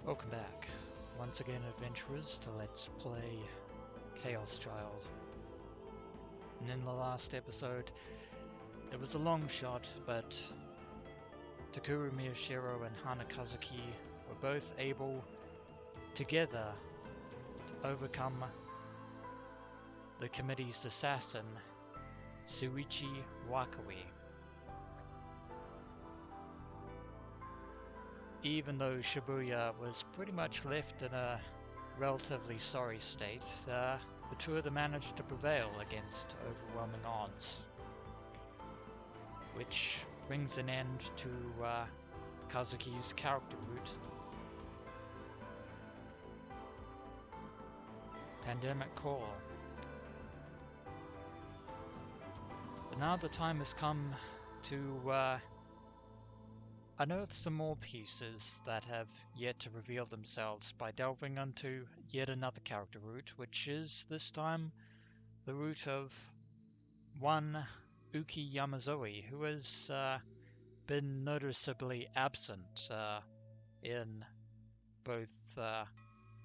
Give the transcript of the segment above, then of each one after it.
Welcome back, once again adventurers, to Let's Play ChäoS Child. And in the last episode, it was a long shot, but Takuru Miyashiro and Hana Kazuki were both able, together, to overcome the committee's assassin, Shuichi Wakui. Even though Shibuya was pretty much left in a relatively sorry state, the two of them managed to prevail against overwhelming odds. Which brings an end to Kazuki's character route. Pandemic Call. But now the time has come to unearth some more pieces that have yet to reveal themselves by delving into yet another character route, which is this time the route of one Uki Yamazoe, who has been noticeably absent in both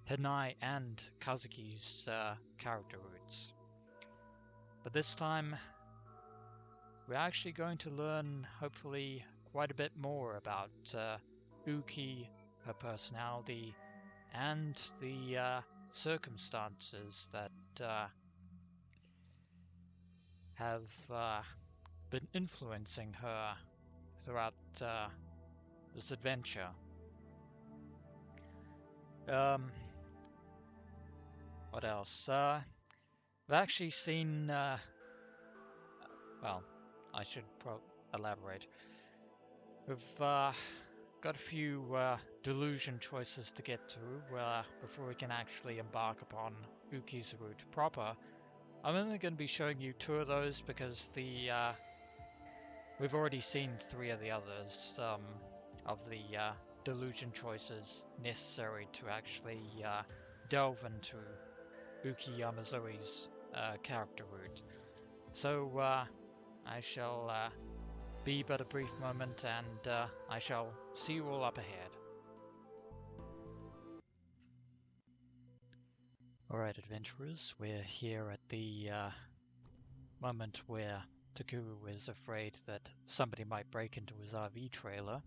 Hinai and Kazuki's character routes. But this time we're actually going to learn, hopefully, quite a bit more about Uki, her personality, and the circumstances that have been influencing her throughout this adventure. What else? I've actually seen, well, I should elaborate. We've got a few delusion choices to get through before we can actually embark upon Uki's route proper. I'm only going to be showing you 2 of those because we've already seen 3 of the others of the delusion choices necessary to actually delve into Uki Yamazoe's character route. So I shall be but a brief moment, and I shall see you all up ahead. Alright, adventurers, we're here at the moment where Takuru is afraid that somebody might break into his RV trailer.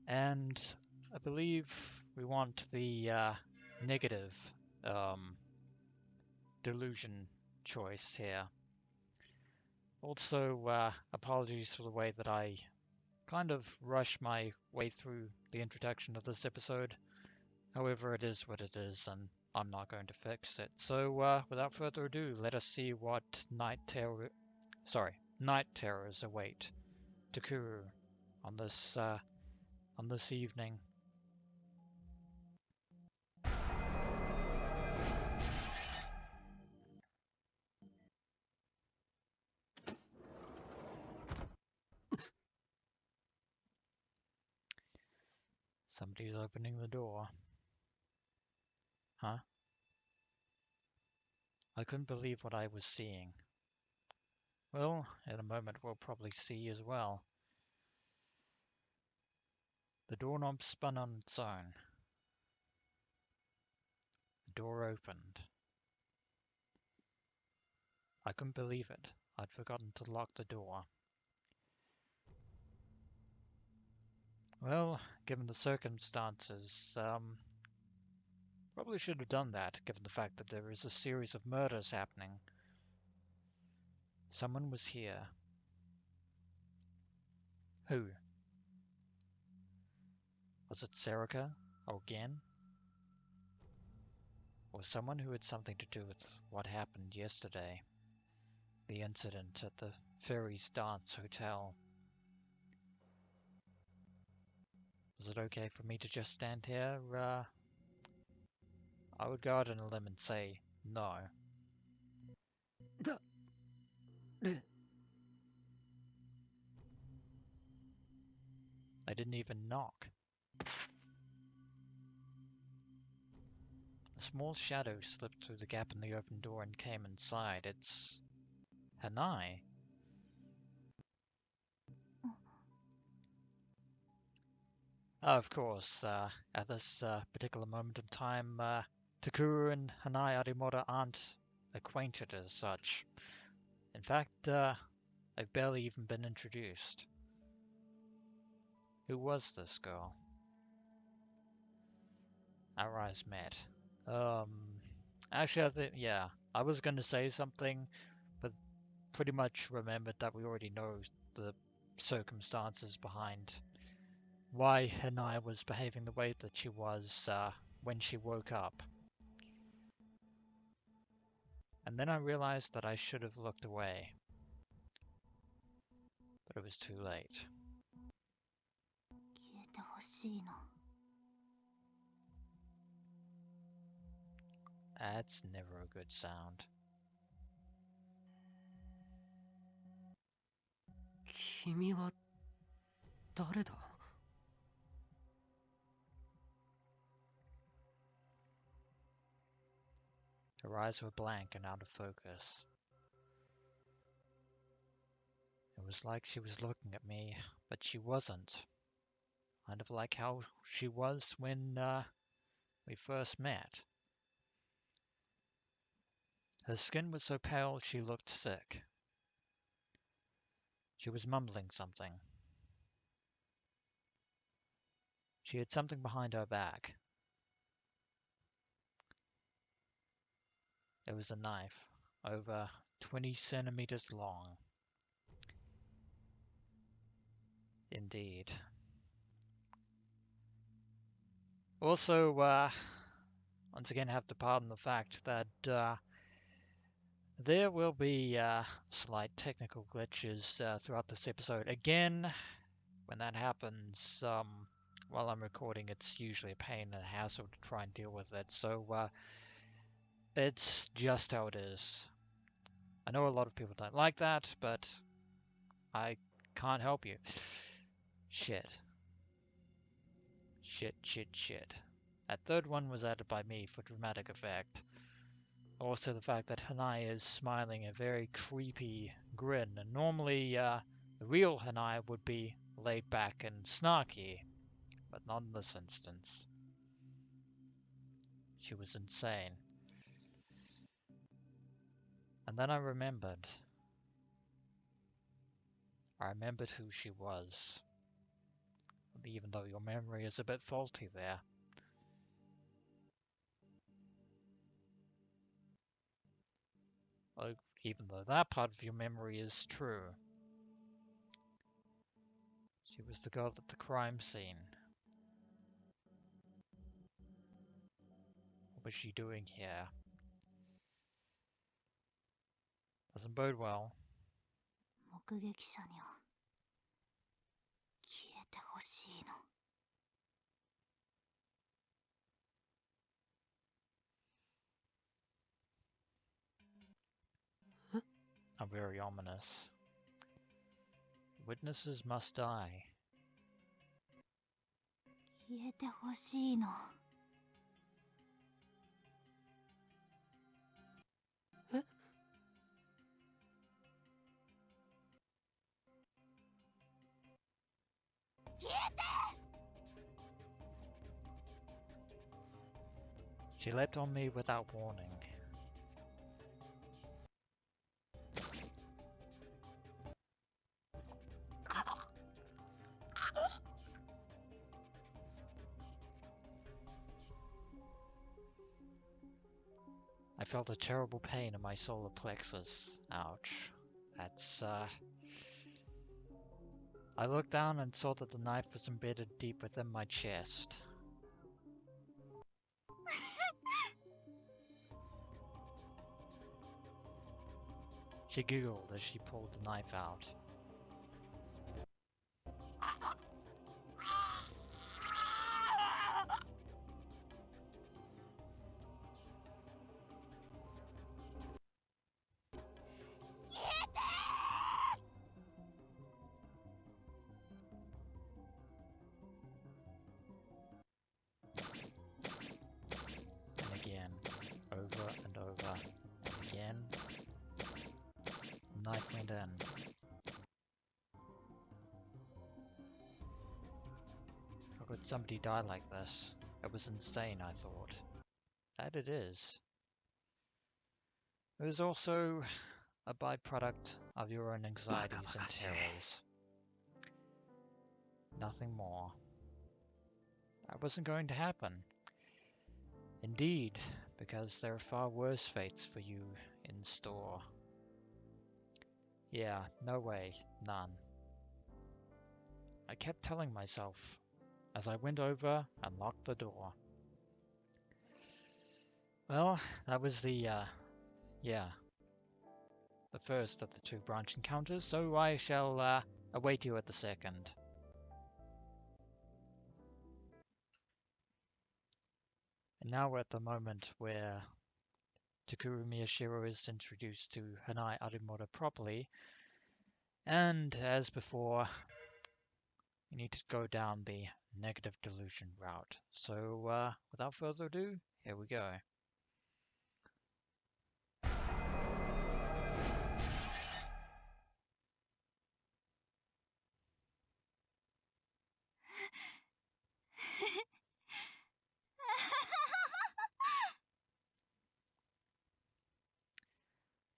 And I believe we want the negative delusion choice here. Also, apologies for the way that I kind of rushed my way through the introduction of this episode. However, it is what it is, and I'm not going to fix it. So, without further ado, let us see what night terrors await Takuru on this evening. Somebody's opening the door. Huh? I couldn't believe what I was seeing. Well, in a moment we'll probably see as well. The doorknob spun on its own. The door opened. I couldn't believe it. I'd forgotten to lock the door. Well, given the circumstances, probably should have done that, given the fact that there is a series of murders happening. Someone was here. Who? Was it Serica again? Or someone who had something to do with what happened yesterday? The incident at the Fairies Dance Hotel. Is it okay for me to just stand here? I would go out on a limb and say no. I didn't even knock. A small shadow slipped through the gap in the open door and came inside. It's Hinai. Of course, at this particular moment in time, Takuru and Hanai Arimura aren't acquainted as such. In fact, they've barely even been introduced. Who was this girl? Our eyes met. Um, Actually, I think, yeah, I was going to say something, but pretty much remembered that we already know the circumstances behind why Hanai was behaving the way that she was when she woke up. And then I realized that I should have looked away, but it was too late. That's never a good sound. 君は誰だ? Her eyes were blank and out of focus. It was like she was looking at me, but she wasn't. Kind of like how she was when we first met. Her skin was so pale she looked sick. She was mumbling something. She had something behind her back. It was a knife, over 20 centimeters long. Indeed. Also, once again, have to pardon the fact that there will be slight technical glitches throughout this episode. Again, when that happens, while I'm recording, it's usually a pain and a hassle to try and deal with it. So it's just how it is. I know a lot of people don't like that, but I can't help you. Shit. Shit. That third one was added by me for dramatic effect. Also the fact that Hanai is smiling a very creepy grin. And normally the real Hanai would be laid back and snarky, but not in this instance. She was insane. And then I remembered. I remembered who she was. Even though your memory is a bit faulty there. Even though that part of your memory is true. She was the girl at the crime scene. What was she doing here? Doesn't bode well. 目撃者には消えてほしいの。 Very ominous. Witnesses must die. 消えてほしいの。え? She leapt on me without warning. I felt a terrible pain in my solar plexus. Ouch. That's, I looked down and saw that the knife was embedded deep within my chest. She giggled as she pulled the knife out. And again, over and over, and again. The knife went in. would somebody die like this? It was insane, I thought. That it is. It was also a byproduct of your own anxieties and terrors. Nothing more. That wasn't going to happen. Indeed, because there are far worse fates for you in store. Yeah, no way, none. I kept telling myself as I went over and locked the door. Well, that was the first of the 2 branch encounters, so I shall await you at the second. And now we're at the moment where Takuru Miyashiro is introduced to Hanai Arimura properly, and as before, you need to go down the negative delusion route. So, without further ado, here we go.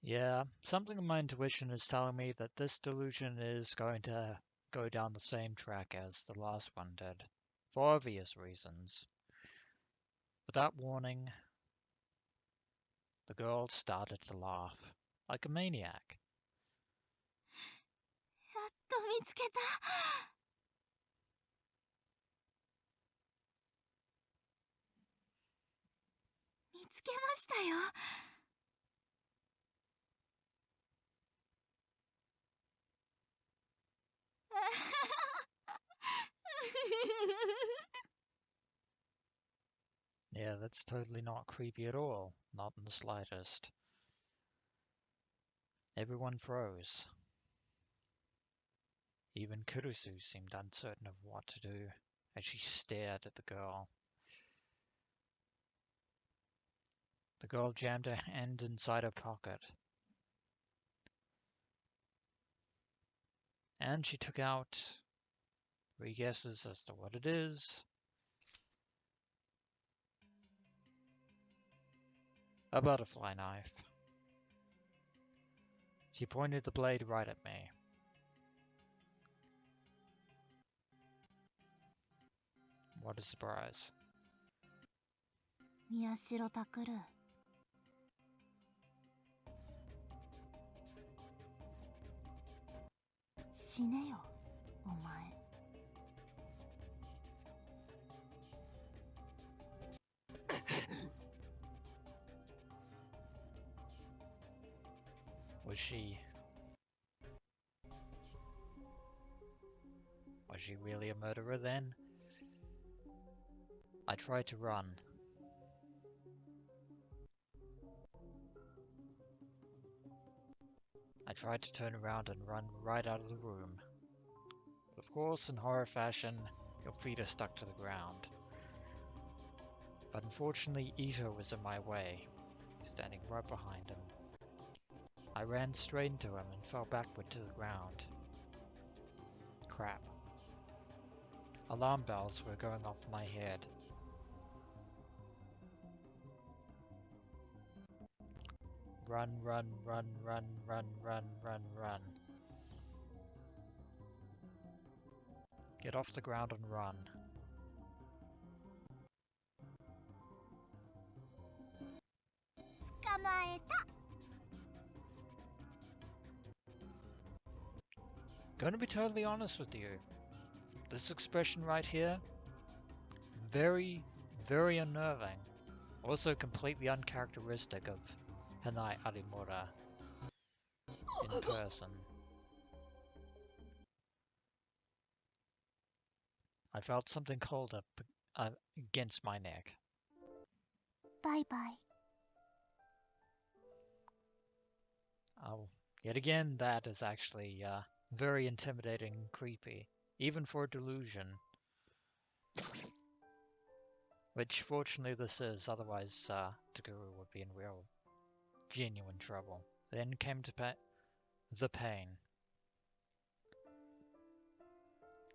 Yeah, something in my intuition is telling me that this delusion is going to go down the same track as the last one did, for obvious reasons. Without warning, the girl started to laugh, like a maniac. やっと見つけた。見つけましたよ。Yeah, that's totally not creepy at all, not in the slightest. Everyone froze. Even Kurusu seemed uncertain of what to do as she stared at the girl. The girl jammed her hand inside her pocket, and she took out 3 guesses as to what it is. A butterfly knife. She pointed the blade right at me. What a surprise. 宮代拓。死ねよ、お前。Was she really a murderer then? I tried to run. I tried to turn around and run right out of the room. But of course, in horror fashion, your feet are stuck to the ground. But unfortunately, Itou was in my way, standing right behind him. I ran straight into him and fell backward to the ground. Crap. Alarm bells were going off in my head. Run, run, run, run, run, run, run, run. Get off the ground and run. Gonna be totally honest with you. This expression right here, very, very unnerving. Also completely uncharacteristic of Hanai Arimura in person. I felt something cold up against my neck. Bye bye. Oh, yet again, that is actually very intimidating and creepy, even for a delusion. Which fortunately this is, otherwise Takuru would be in real, genuine trouble. Then came to the pain.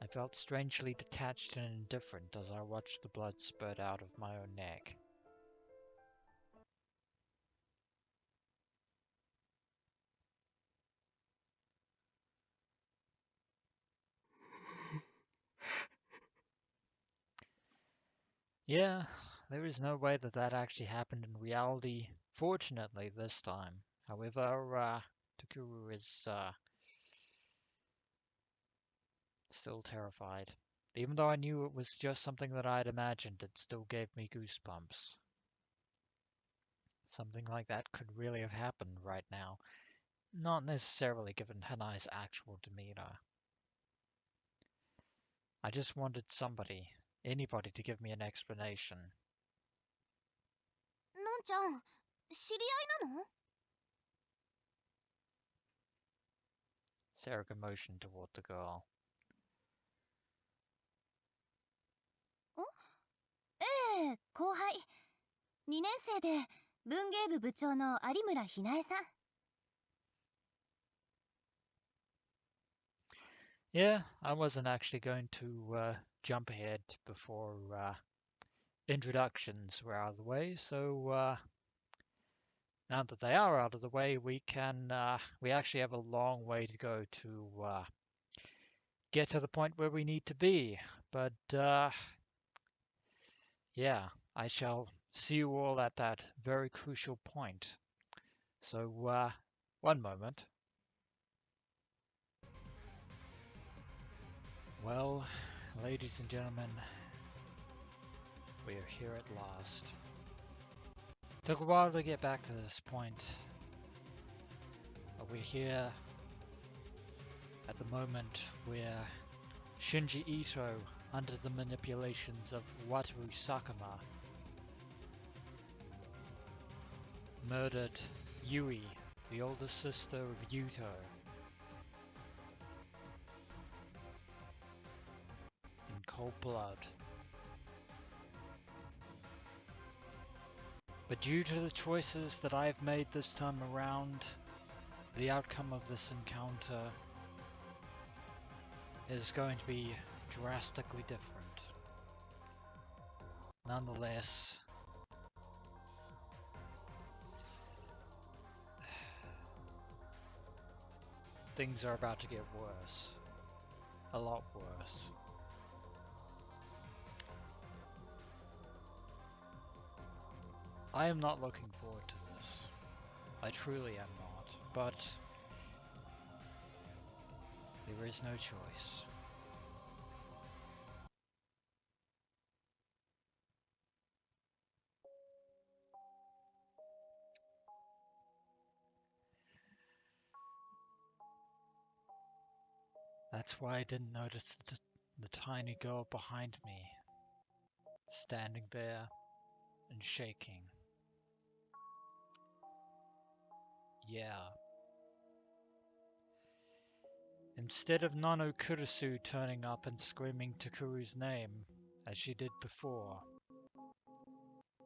I felt strangely detached and indifferent as I watched the blood spurt out of my own neck. Yeah, there is no way that that actually happened in reality, fortunately this time. However, Takuru is still terrified. Even though I knew it was just something that I had imagined, it still gave me goosebumps. Something like that could really have happened right now, not necessarily given Hanai's actual demeanor. I just wanted somebody, anybody, to give me an explanation. のんちゃん、知り合いなの？ Serica motioned toward the girl. ええ、後輩。2年生で文芸部部長の有村ひなえさん。Yeah, I wasn't actually going to jump ahead before introductions were out of the way, so now that they are out of the way, we actually have a long way to go to get to the point where we need to be. But yeah, I shall see you all at that very crucial point. So one moment. Well, ladies and gentlemen, we are here at last. Took a while to get back to this point, but we're here at the moment where Shinji Itou, under the manipulations of Wataru Sakuma, murdered Yui, the older sister of Yuto, in cold blood. But due to the choices that I've made this time around, the outcome of this encounter is going to be drastically different. Nonetheless, things are about to get worse. A lot worse. I am not looking forward to this. I truly am not, but there is no choice. That's why I didn't notice the tiny girl behind me, standing there and shaking. Yeah. Instead of Nano Kurusu turning up and screaming Takuru's name, as she did before,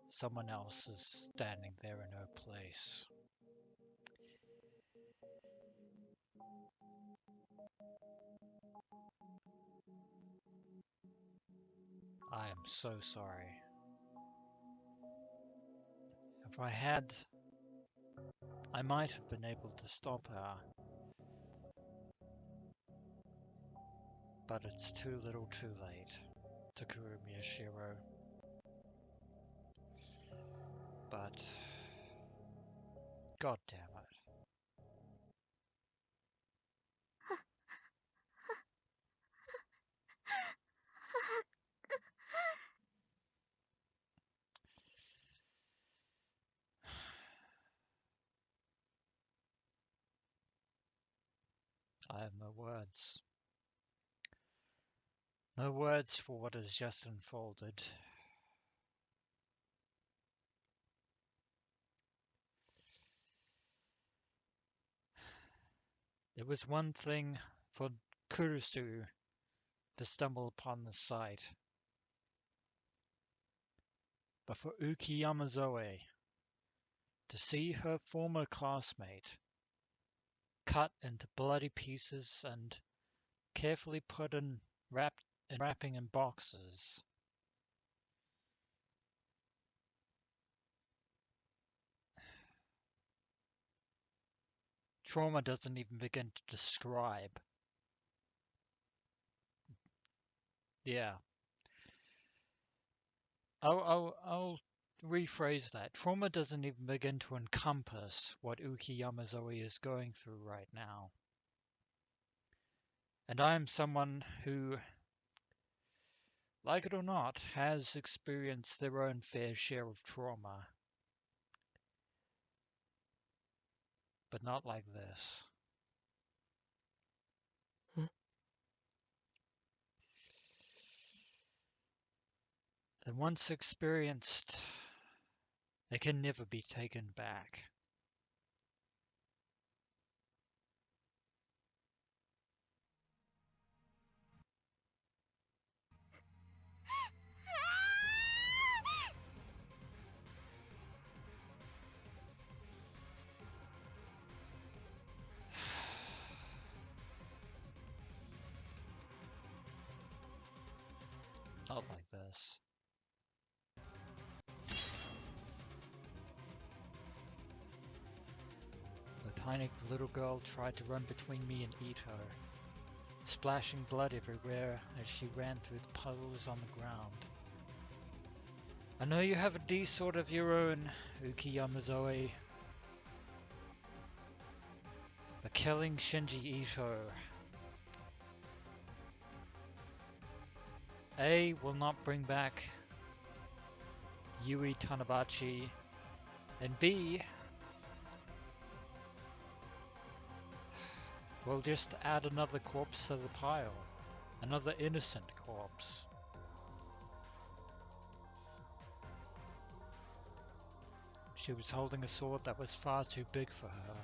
someone else is standing there in her place. I am so sorry. If I had, I might have been able to stop her. But it's too little too late, Takuru Miyashiro. But, god damn it. I have no words. No words for what has just unfolded. It was one thing for Kurusu to stumble upon the site, but for Uki Yamazoe to see her former classmate cut into bloody pieces and carefully put in wrapping in boxes. Trauma doesn't even begin to describe. Yeah. I'll rephrase that. Trauma doesn't even begin to encompass what Uki Yamazoe is going through right now. And I am someone who, like it or not, has experienced their own fair share of trauma. But not like this. And once experienced, they can never be taken back. Not like this. The tiny little girl tried to run between me and Ito, splashing blood everywhere as she ran through the puddles on the ground. I know you have a D-sword of your own, Uki Yamazoe. But killing Shinji Itou A will not bring back Yui Tachibana, and B will just add another corpse to the pile. Another innocent corpse. She was holding a sword that was far too big for her.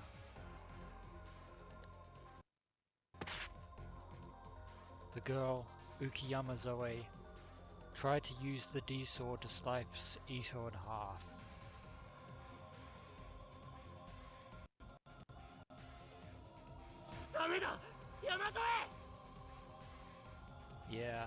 The girl, Uki Yamazoe, tried to use the D-sword to slice Ito in half. Yeah.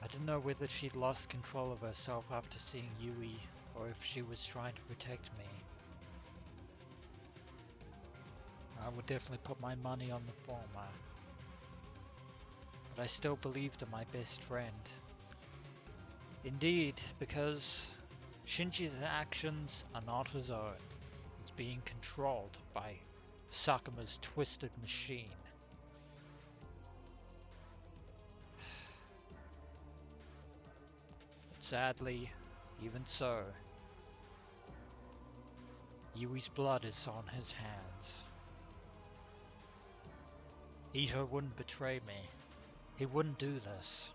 I didn't know whether she'd lost control of herself after seeing Yui, or if she was trying to protect me. I would definitely put my money on the former. But I still believed in my best friend. Indeed, because Shinji's actions are not his own. He's being controlled by Sakuma's twisted machine. But sadly, even so, Yui's blood is on his hands. Ito wouldn't betray me. He wouldn't do this.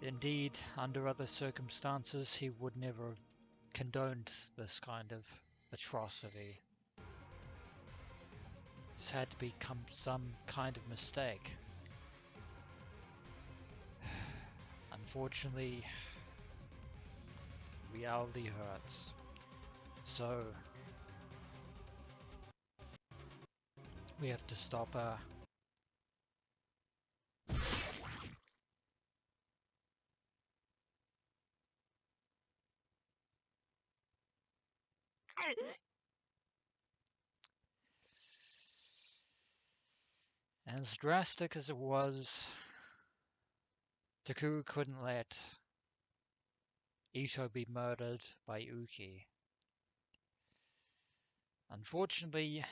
Indeed, under other circumstances, he would never have condoned this kind of atrocity. This had to become some kind of mistake. Unfortunately, reality hurts. So, we have to stop her. As drastic as it was, Takuru couldn't let Ito be murdered by Uki. Unfortunately,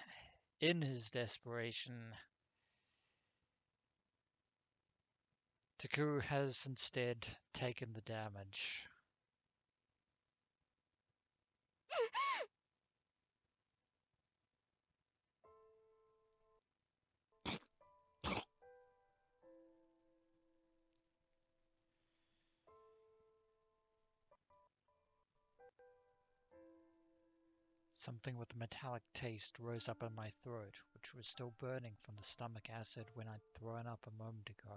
in his desperation, Takuru has instead taken the damage. Something with a metallic taste rose up in my throat, which was still burning from the stomach acid when I'd thrown up a moment ago.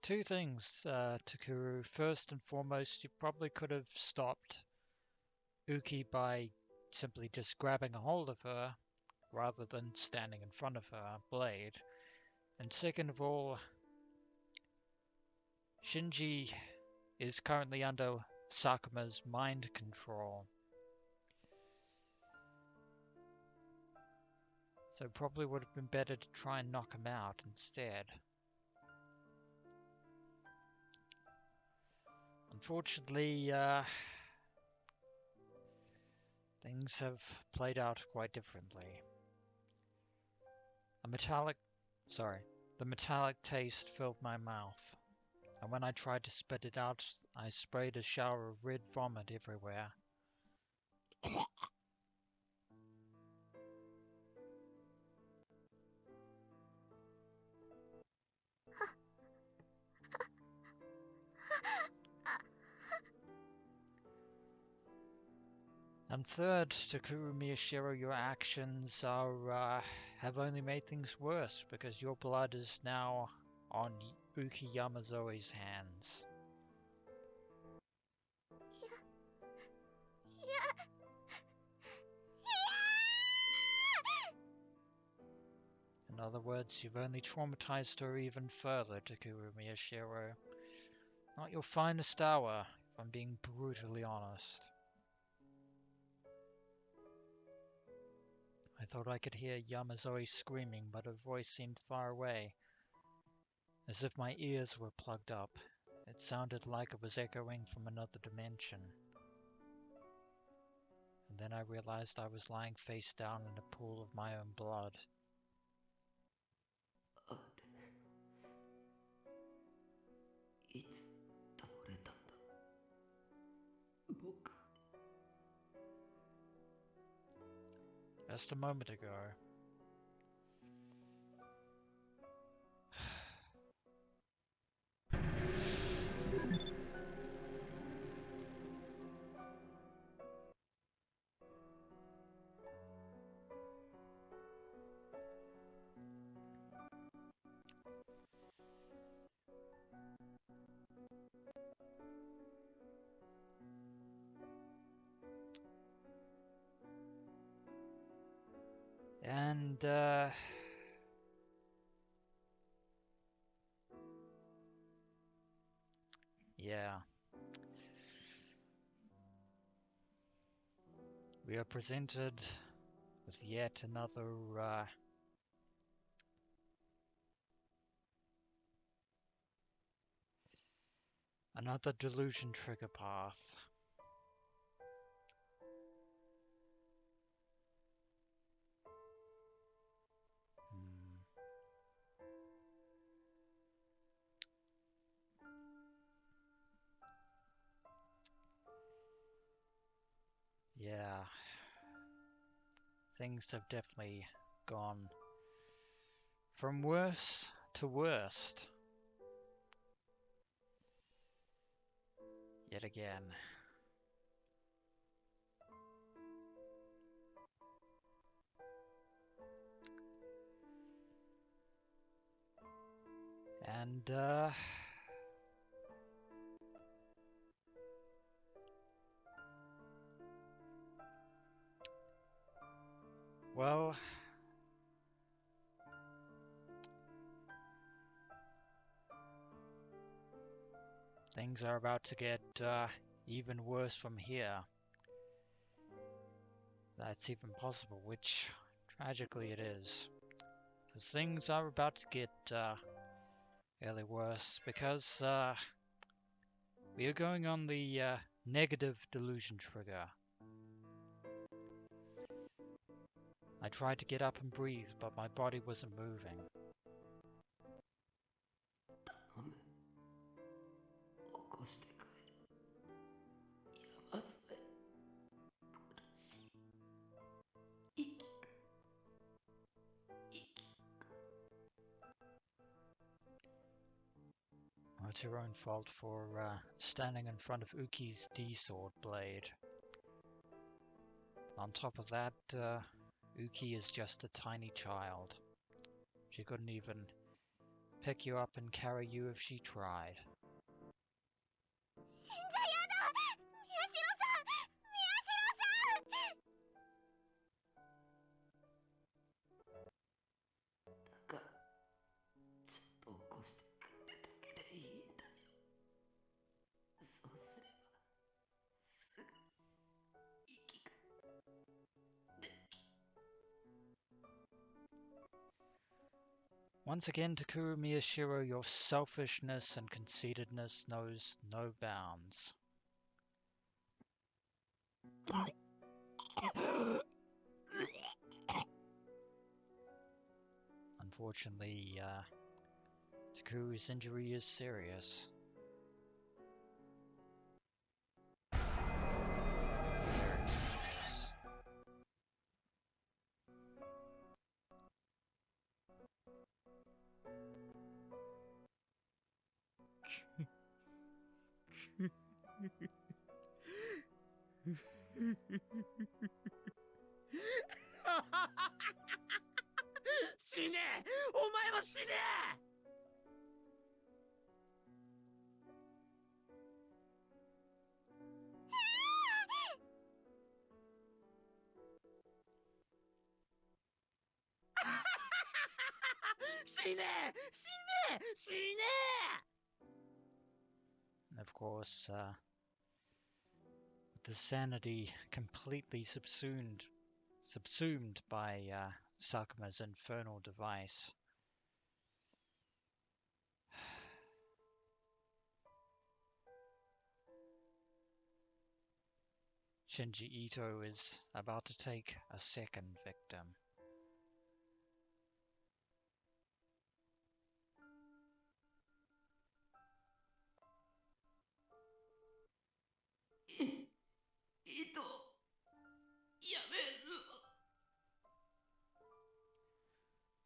Two things, Takuru. First and foremost, you probably could have stopped Uki by simply just grabbing a hold of her rather than standing in front of her blade. And second of all, Shinji is currently under Sakuma's mind control. So probably would have been better to try and knock him out instead. Unfortunately, things have played out quite differently. The metallic taste filled my mouth, and when I tried to spit it out, I sprayed a shower of red vomit everywhere. And third, Takuru Miyashiro, your actions have only made things worse because your blood is now on Uki Yamazoe's hands. In other words, you've only traumatized her even further, Takuru Miyashiro. Not your finest hour, if I'm being brutally honest. I thought I could hear Yamazoe screaming, but her voice seemed far away, as if my ears were plugged up. It sounded like it was echoing from another dimension. And then I realized I was lying face down in a pool of my own blood. Just a moment ago. And, yeah. We are presented with yet another delusion trigger path. Yeah. Things have definitely gone from worse to worst. Yet again. And, well, things are about to get even worse from here. That's even possible, which tragically it is. Because things are about to get really worse because we are going on the negative delusion trigger. I tried to get up and breathe, but my body wasn't moving. Well, it's your own fault for standing in front of Uki's D-sword blade. On top of that, Uki is just a tiny child. She couldn't even pick you up and carry you if she tried. Once again, Takuru Miyashiro, your selfishness and conceitedness knows no bounds. Unfortunately, Takuru's injury is serious. Very serious. And of course, with the sanity completely subsumed by Sakuma's infernal device, Shinji Itou is about to take a second victim.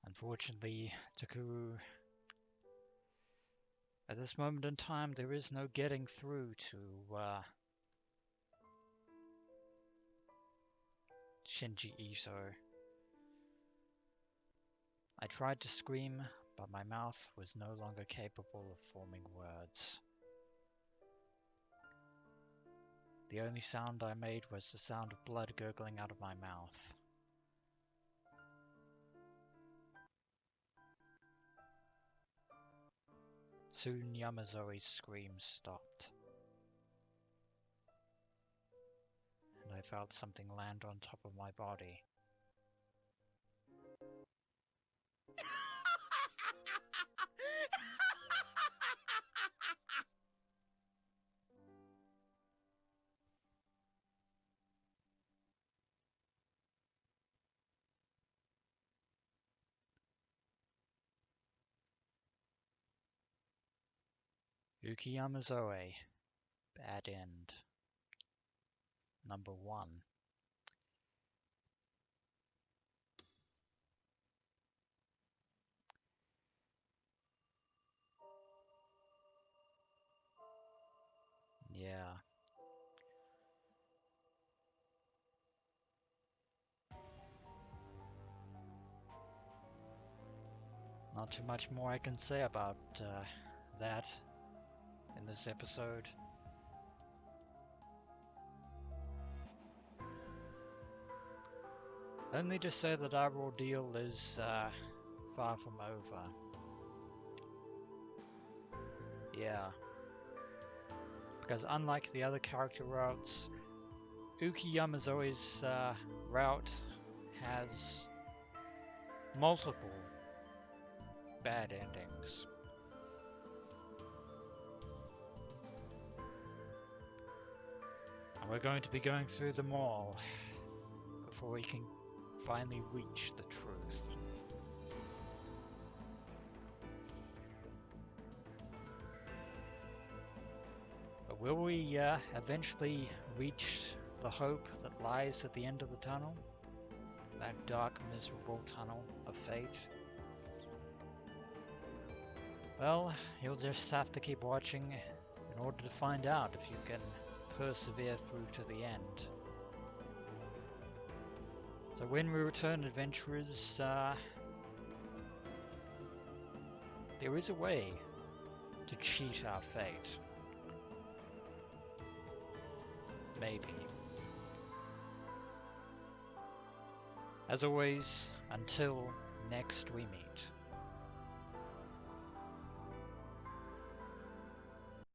Unfortunately, Takuru, at this moment in time, there is no getting through to Shinji Itou. I tried to scream, but my mouth was no longer capable of forming words. The only sound I made was the sound of blood gurgling out of my mouth. Soon Yamazoe's screams stopped, and I felt something land on top of my body. Yuki Yamazoe, Bad End, Number 1. Yeah. Not too much more I can say about that in this episode. Only to say that our ordeal is far from over. Yeah. Because unlike the other character routes, Uki Yamazoe's route has multiple bad endings. And we're going to be going through them all before we can finally reach the truth. But will we eventually reach the hope that lies at the end of the tunnel? That dark, miserable tunnel of fate? Well, you'll just have to keep watching in order to find out if you can persevere through to the end. So when we return, adventurers, there is a way to cheat our fate. Maybe. As always, until next we meet.